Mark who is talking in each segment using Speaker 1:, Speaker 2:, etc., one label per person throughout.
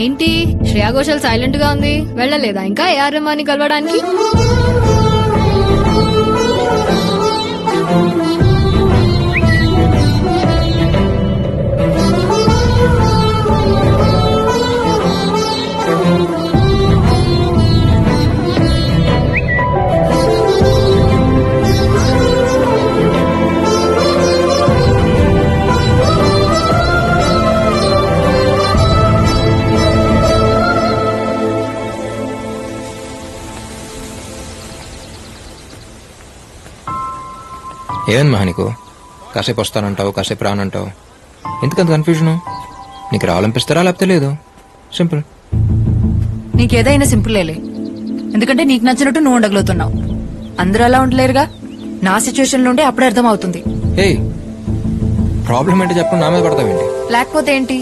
Speaker 1: ఏంటి శ్రేయా ఘోషల్ సైలెంట్ గా ఉంది, వెళ్ళలేదా ఇంకా ఏఆర్ రెహమాన్ని కలవడానికి?
Speaker 2: ఏమని మహా నీకు కాసేపు వస్తానంటావు, కాసేపు రానంటావు, ఎందుకంత కన్ఫ్యూజను? నీకు రావాలనిపిస్తారా లేకపోతే లేదు? సింపుల్.
Speaker 3: నీకేదైనా సింపులేలే, ఎందుకంటే నీకు నచ్చినట్టు నువ్వు ఉండగలుగుతున్నావు. అందరూ అలా ఉండలేరుగా. నా సిచ్యువేషన్ నుండి అప్పుడే అర్థం అవుతుంది.
Speaker 2: ఏ ప్రాబ్లం ఏంటి చెప్పు, నా మీద పడతావేంటి?
Speaker 3: లేకపోతే ఏంటి,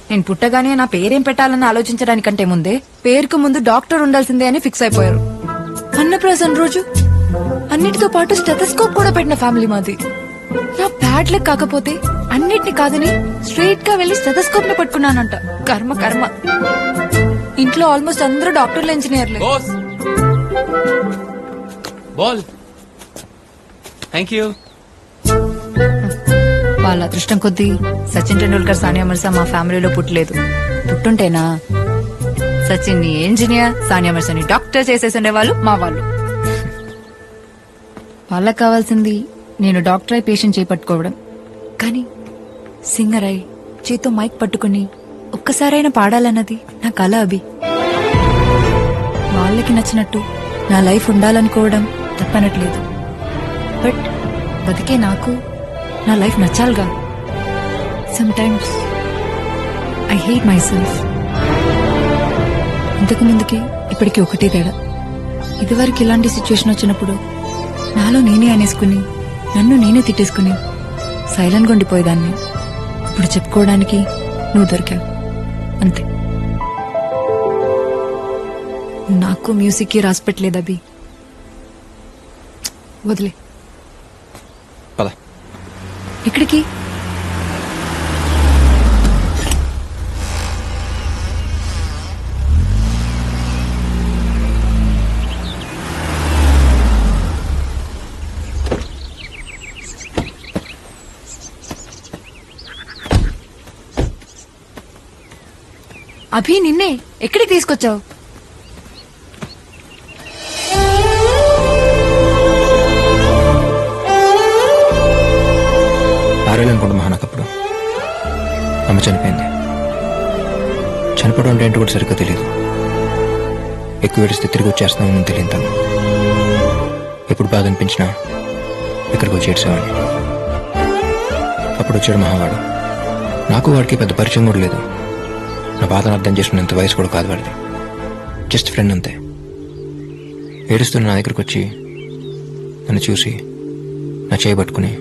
Speaker 3: నేను పుట్టగానే నా పేరేం పెట్టాలని ఆలోచించడానికంటే ముందే పేరుకు ముందు డాక్టర్ ఉండాల్సిందే అని ఫిక్స్ అయిపోయారు. అన్నప్రాసన రోజు అన్నిటితో పాటు స్టెథోస్కోప్ కూడా పెట్టిన ఫ్యామిలీ మాది. నా బ్యాడ్ లక్ కాకపోతే అన్నిటిని కాదని స్ట్రైట్ గా వెళ్లి స్టెథోస్కోప్ ని పట్టుకున్నానంట. కర్మ కర్మ. ఇంట్లో ఆల్మోస్ట్ అందరూ డాక్టర్లు, ఇంజనీర్లే. వాళ్ళ అదృష్టం కొద్దీ సచిన్ టెండూల్కర్, సానియా మిర్జా మా ఫ్యామిలీలో పుట్టలేదు. పుట్టుంటేనా సచిన్ ని ఇంజనీర్, సానియా మిర్జాని డాక్టర్ చేసేసి ఉండేవాళ్ళు మా వాళ్ళు. వాళ్ళకి కావాల్సింది నేను డాక్టర్ అయి పేషెంట్ చేపట్టుకోవడం, కానీ సింగర్ అయి చేతో మైక్ పట్టుకుని ఒక్కసారైనా పాడాలన్నది నా కల. అభి, వాళ్ళకి నచ్చినట్టు నా లైఫ్ ఉండాలనుకోవడం తప్పనట్లేదు. బట్ బతికే నాకు నా లైఫ్ నచ్చాలిగా. Sometimes I hate myself. ఇంతకు ముందుకి ఇప్పటికి ఒకటే తేడా. ఇదివరకు ఇలాంటి సిచ్యువేషన్ వచ్చినప్పుడు నాలో నేనే అనేసుకుని నన్ను నేనే తిట్టేసుకుని సైలెంట్ గా ఉండిపోయేదాన్ని. ఇప్పుడు చెప్పుకోవడానికి నువ్వు దొరికావు, అంతే. నాకు మ్యూజిక్ కి రాసి పెట్టలేదు అభి. వదిలే.
Speaker 2: పద.
Speaker 3: ఎక్కడికి? అభి, నిన్నే ఎక్కడికి తీసుకొచ్చావు?
Speaker 2: ఆరేళ్ళనుకుంటా మహా నాకు అప్పుడు. అమ్మ చనిపోయింది. చనిపోవడం అంటే ఏంటో కూడా సరిగ్గా తెలియదు. ఎక్కువ ఏడిస్తే తిరిగి వచ్చేస్తామని తెలియదు తను. ఎప్పుడు బాధ అనిపించినా ఇక్కడికి వచ్చి ఏడ్చేవాడిని. అప్పుడు వచ్చాడు మహావాడు. నాకు వాడికి పెద్ద పరిచయం కూడా లేదు. నా బాధను అర్థం చేసుకునేంత వయసు కూడా కాదు వాడిది. జస్ట్ ఫ్రెండ్ అంతే. ఏడుస్తున్న నా దగ్గరకు వచ్చి నన్ను చూసి నా చేయి పట్టుకుని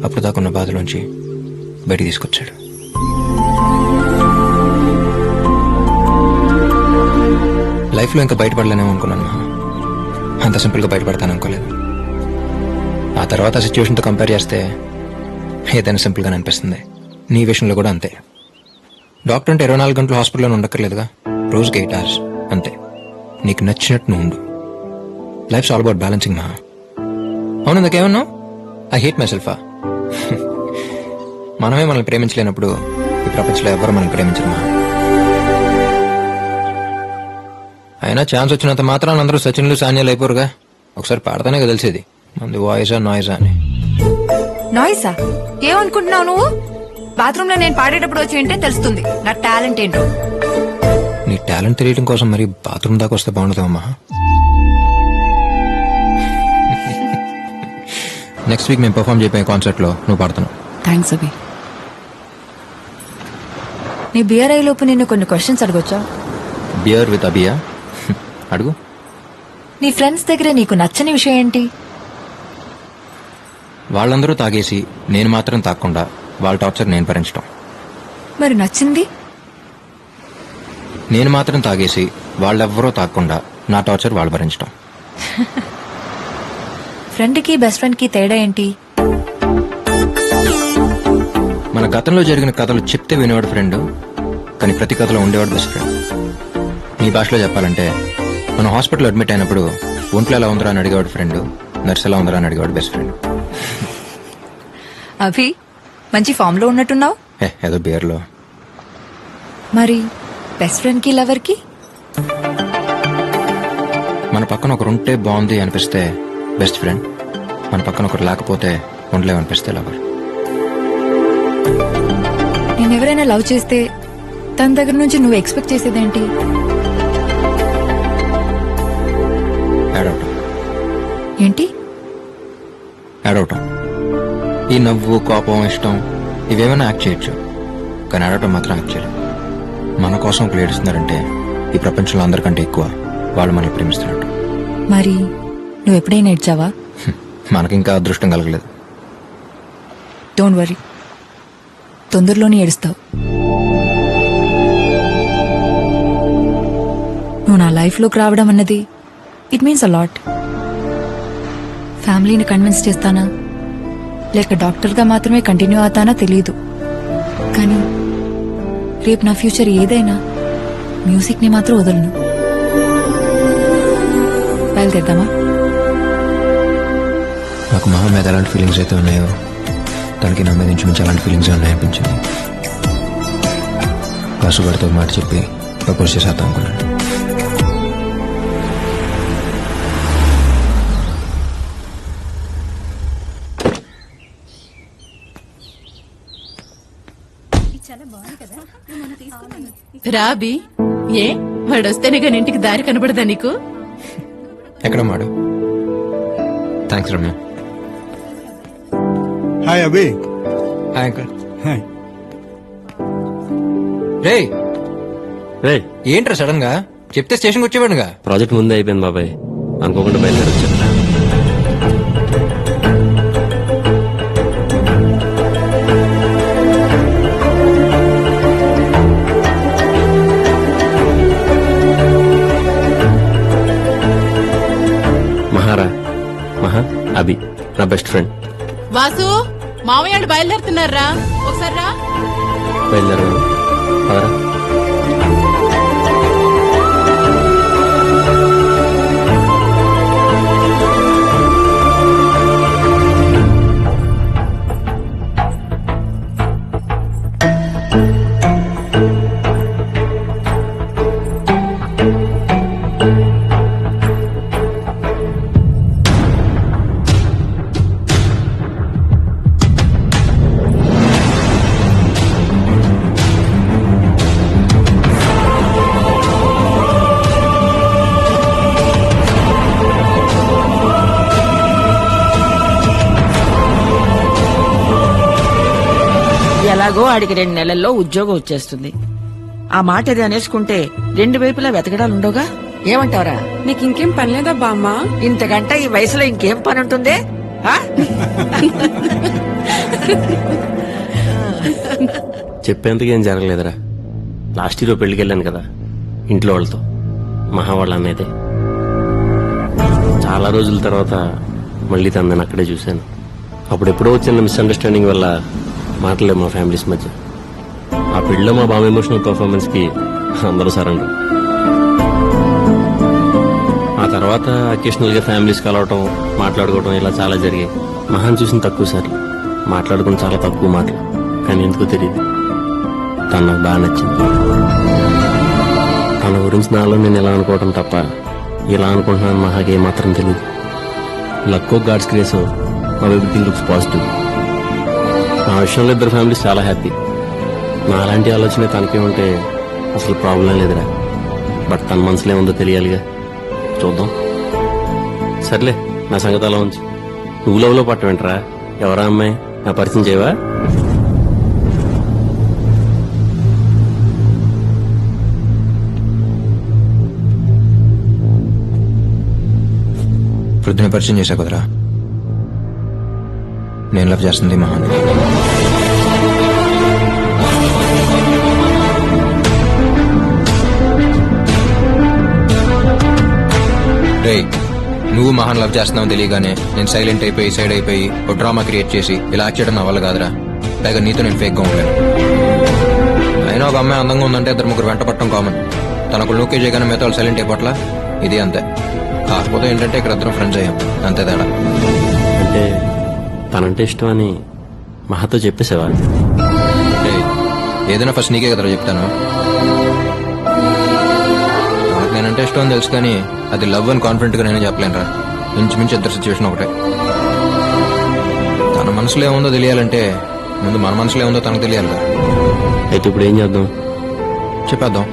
Speaker 2: అప్పుడు దాకున్న బాధలోంచి బయటికి తీసుకొచ్చాడు. లైఫ్లో ఇంకా బయటపడలేనేమో అనుకున్నాను. అంత సింపుల్గా బయటపడతాను అనుకోలేదు. ఆ తర్వాత సిచ్యువేషన్తో కంపేర్ చేస్తే ఏదైనా సింపుల్గానే అనిపిస్తుంది. నీ విషయంలో కూడా అంతే. డాక్టర్ అంటే 24 గంటలు హాస్పిటల్లో ఉండక్కర్లేదుగా. రోజుకి 8 hours అంతే. నీకు నచ్చినట్టు నువ్వు ఉండు. లైఫ్స్ ఆల్ అబౌట్ బ్యాలెన్సింగ్ మహా. అవును, ఇందాకేమన్నావు? ఐ హేట్ మై సెల్ఫా. మనమే మనల్ని ప్రేమించలేనప్పుడు ఈ ప్రపంచంలో ఎవరు మనల్ని ప్రేమించరు మహా. అయినా ఛాన్స్ వచ్చినంత మాత్రాన అందరూ సచిన్లు, సాన్యాలు అయిపోరుగా. ఒకసారి పాడతానే కదా తెలిసేది మంది వాయిసా నాయిసా అని.
Speaker 3: నాయిసా? ఏమనుకుంటున్నావు నువ్వు? బాత్రూమ్ లో నేను పాడేటప్పుడు వచ్చి ఏంటే తెలుస్తుంది నా టాలెంట్ ఏంటో.
Speaker 2: నీ టాలెంట్ తెలియడం కోసం మరి బాత్రూమ్ దాకా వస్తే బాగుంటుందమ్మా. నెక్స్ట్ వీక్ మేము పర్ఫామ్ చేయబోయే కాన్సర్ట్ లో నువ్వు పాడుతున్నావు.
Speaker 3: థ్యాంక్స్ అభి. నీ బియర్ అయ్యే లోపు నేను కొన్ని క్వశ్చన్స్ అడగొచ్చా?
Speaker 2: బియర్ విత్ అబియా? అడుగు.
Speaker 3: నీ ఫ్రెండ్స్ దగ్గర నీకు నచ్చని విషయం ఏంటి?
Speaker 2: వాళ్ళందరూ తాగేసి నేను మాత్రం తాగకుండా వాళ్ళ టార్చర్ నేను భరించడం.
Speaker 3: మరి నచ్చింది?
Speaker 2: నేను మాత్రం తాగేసి వాళ్ళెవ్వరూ తాగకుండా నా టార్చర్ వాళ్ళు భరించడం.
Speaker 3: ఫ్రెండ్ కి బెస్ట్ ఫ్రెండ్ కి తేడా ఏంటి?
Speaker 2: మన గతంలో జరిగిన కథలు చెప్తే వినేవాడు ఫ్రెండ్, కానీ ప్రతి కథలో ఉండేవాడు బెస్ట్ ఫ్రెండ్. నీ భాషలో చెప్పాలంటే మనం హాస్పిటల్ అడ్మిట్ అయినప్పుడు ఒంట్లో ఎలా ఉందరా అని అడిగేవాడు ఫ్రెండ్, నర్స్ ఎలా ఉందరా అని అడిగేవాడు బెస్ట్ ఫ్రెండ్.
Speaker 3: అభి మంచి ఫామ్ లో ఉన్నట్టున్నావు.
Speaker 2: ఏదో బియర్లో.
Speaker 3: మరి బెస్ట్ ఫ్రెండ్ కి లవర్ కి
Speaker 2: మన పక్కన ఒకరు ఉంటే బాగుంది అనిపిస్తే బెస్ట్ ఫ్రెండ్, మన పక్కన ఒకరు లేకపోతే ఉండలేమనిపిస్తే లవర్.
Speaker 3: నేను ఎవరైనా లవ్ చేస్తే తన దగ్గర నుంచి నువ్వు ఎక్స్పెక్ట్ చేసేదేంటి?
Speaker 2: యాడ్ అవటం.
Speaker 3: ఏంటి?
Speaker 2: యాడ్ అవటం. ఈ నవ్వు, కోపం, ఇష్టం ఇవేమైనా యాక్ట్ చేయొచ్చు, కానీ ఆడటం మాత్రం యాక్ట్ చేయలేదు. మన కోసం ఒకరు ఏడుస్తున్నారంటే ఈ ప్రపంచంలో అందరికంటే ఎక్కువ వాళ్ళు మనల్ని ప్రేమిస్తున్నట్టు.
Speaker 3: మరి నువ్వు ఎప్పుడైనా ఏడ్చావా?
Speaker 2: మనకింకా అదృష్టం కలగలేదు.
Speaker 3: డోంట్ వరీ, తొందరలోనే ఏడుస్తావు. నువ్వు నా లైఫ్ లోకి రావడం అన్నది ఇట్ మీన్స్ అ లాట్. ఫ్యామిలీని కన్విన్స్ చేస్తానా లేక డాక్టర్గా మాత్రమే కంటిన్యూ అవుతానా తెలియదు, కానీ రేపు నా ఫ్యూచర్ ఏదైనా మ్యూజిక్ ని మాత్రం వదలను. బయలుదేద్దామా?
Speaker 2: నాకు మహా మీద ఎలాంటి ఫీలింగ్స్ అయితే ఉన్నాయో తనకి నా మీద నుంచి అలాంటి ఫీలింగ్స్ ఉన్నాయనిపించింది. వాసుగారితో మాట చెప్పి ప్రపోజ్ చేసేద్దాం అనుకున్నాను.
Speaker 4: రాబి, ఏ వాడొస్తేనే గాని ఇంటికి దారి కనబడదా నీకు?
Speaker 2: ఎక్కడ మాడు? Thanks Ramya.
Speaker 5: Hi Abhi.
Speaker 2: Hi uncle.
Speaker 5: Hi.
Speaker 2: రే
Speaker 6: రే
Speaker 2: ఏంట్రా సడన్ గా చెప్తే స్టేషన్కి వచ్చేవాడుగా.
Speaker 6: ప్రాజెక్ట్ ముందే అయిపోయింది బాబాయ్, అనుకోకుండా బయలుదేరొచ్చాను. మహారా మహా అభి నా బెస్ట్ ఫ్రెండ్.
Speaker 4: వాసు, మామయ్య బయలుదేరుతున్నారా? ఒకసారి రా.
Speaker 6: బయలుదేరాను. పదరా.
Speaker 7: ఎలాగో ఆడికి 2 నెలల్లో ఉద్యోగం వచ్చేస్తుంది. ఆ మాట ఇది అనేసుకుంటే 2 వైపులా వెతకడాలు ఉండవుగా. ఏమంటావరా?
Speaker 8: నీకు ఇంకేం పనిలేదా బామ్మ?
Speaker 7: ఇంతకంటే ఈ వయసులో ఇంకేం పని ఉంటుంది? ఆ?
Speaker 6: చెప్పేందుకు ఏం జరగలేదురా. లాస్ట్ ఇయర్ పెళ్లికి వెళ్ళాను కదా ఇంట్లో వాళ్ళతో, మహా వాళ్ళ అన్నైతే. చాలా రోజుల తర్వాత మళ్ళీ తనని అక్కడే చూశాను. అప్పుడెప్పుడో వచ్చిన మిస్అండర్స్టాండింగ్ వల్ల మాటలే మా ఫ్యామిలీస్ మధ్య. ఆ పెళ్లిలో మా బామ్మ ఎమోషనల్ పర్ఫార్మెన్స్ కి అందరూ సరెండర్. ఆ తర్వాత అకేషనల్ గా ఫ్యామిలీస్ కలవటం, మాట్లాడుకోవటం ఇలా చాలా జరిగాయి. మహాన్ చూసిన తక్కువ సార్లు, మాట్లాడుకుని చాలా తక్కువ మాటలు. కానీ ఎందుకో తెలియదు, తను నాకు బాగా నచ్చింది. తన గురించి నాలో నేను ఎలా అనుకోవటం తప్ప ఇలా అనుకుంటున్నాను మహాకి ఏమాత్రం తెలియదు. లక్కో గాడ్స్ గ్రేస్ మా ఎవ్రీథింగ్ లుక్స్ పాజిటివ్. నా విషయంలో ఇద్దరు ఫ్యామిలీస్ చాలా హ్యాపీ. నాలాంటి ఆలోచన తనకే ఉంటే అసలు ప్రాబ్లం లేదురా. బట్ తన మనసులో ఏముందో తెలియాలిగా. చూద్దాం. సర్లే, నా సంగతి అలా ఉంచి నువ్వు లవ్లో పట్టవేంట్రా? ఎవరా అమ్మాయి? నా పరిచయం చేయవా?
Speaker 2: ప్రొద్దున పరిచయం చేశా కుదరా. నేను లవ్ చేస్తుంది మహాన్. రే, నువ్వు మహాన్ లవ్ చేస్తున్నావు తెలియగానే నేను సైలెంట్ అయిపోయి సైడ్ అయిపోయి ఒక డ్రామా క్రియేట్ చేసి ఇలా యాక్ట్ చేయడం నా వల్ల కాదురా. పైగా నీతో నేను ఫేక్ గా ఉండలేను. అయినా అయినా ఒక అమ్మాయి అందంగా ఉందంటే ఇద్దరు ముగ్గురు వెంట పట్టడం కామన్. తనకు నోకే చేయగానే మిగతా వాళ్ళు సైలెంట్ అయిపోట్లా, ఇది అంతే. కాకపోతే ఏంటంటే ఇక్కడ ఇద్దరం ఫ్రెండ్స్ అయ్యాం, అంతే తేడా.
Speaker 6: అంటే తనంటే ఇష్టం అని మహాతో చెప్పేసేవా?
Speaker 2: ఏయ్, ఏదైనా ఫస్ట్ నీకే కదరా చెప్తాను. తనకు నేనంటే ఇష్టం అని తెలుసు కానీ అది లవ్ అని కాన్ఫిడెంట్ గా నేనే చెప్పలేనురా. ఇంచుమించు ఇద్దరు సిచ్యువేషన్ ఒకటే. తన మనసులో ఏముందో తెలియాలంటే ముందు మన మనసులో ఏముందో తనకు తెలియాలిరా.
Speaker 6: అయితే ఇప్పుడు ఏం చేద్దాం?
Speaker 2: చెప్పేద్దాం.